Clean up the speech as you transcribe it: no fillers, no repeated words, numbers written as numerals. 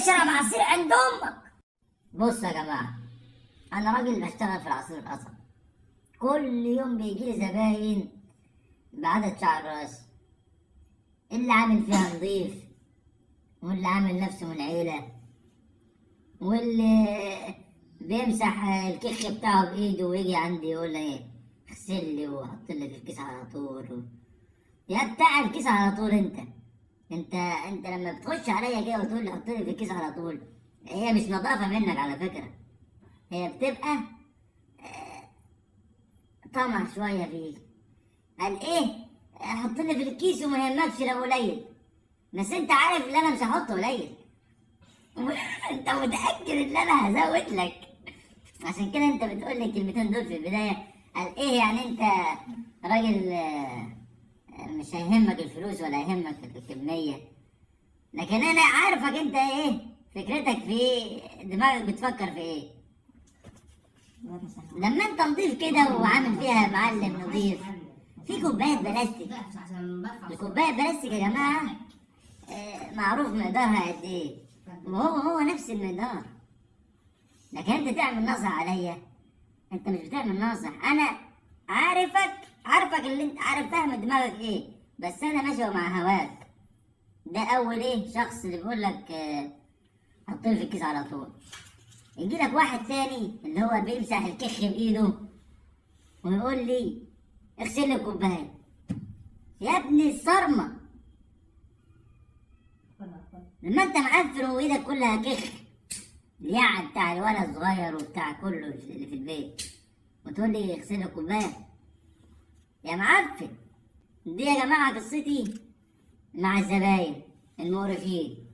اشرب عصير عند امك. بص يا جماعه، انا راجل بشتغل في العصير القصب، كل يوم بيجيلي زباين بعدد شعر راسي، اللي عامل فيها نضيف واللي عامل نفسه من عيله واللي بيمسح الكيك بتاعه بايده ويجي عندي يقول لي ايه اغسل لي وحط لي في الكيس على طول. يا بتاع الكيس على طول انت لما بتخش عليا كده وتقول لي حط لي في الكيس على طول، هي مش نظافه منك على فكره، هي بتبقى طمع شويه فيك. قال ايه حط لي في الكيس وما يهمكش لو قليل، بس انت عارف ان انا مش هحطه قليل. انت متاكد ان انا هزود لك؟ عشان كده انت بتقول لي الكلمتين دول في البدايه. قال ايه يعني انت راجل مش هيهمك الفلوس ولا هيهمك الكميه، لكن انا عارفك انت ايه فكرتك في ايه، دماغك بتفكر في ايه. لما انت نضيف كده وعامل فيها معلم نضيف في كوبايه بلاستيك. الكوبايه بلاستيك يا جماعه معروف مقدارها قد ايه، وهو نفس المقدار، لكن انت تعمل نصح عليا. انت مش بتعمل نصح، انا عارفك اللي انت عارف فاهم دماغك ايه، بس انا ماشي مع هواك. ده اول ايه شخص اللي بيقول لك حطني في الكيس على طول. يجي لك واحد تاني اللي هو بيمسح الكخ بايده ويقول لي اغسل لي الكوبايه. يا ابني الصرمه، لما انت معفن وايدك كلها كخ اليعة بتاع الولد الصغير وبتاع كله اللي في البيت، وتقول لي اغسل لي الكوبايه يا معفن. دي يا جماعه قصتي مع الزباين المقرفين.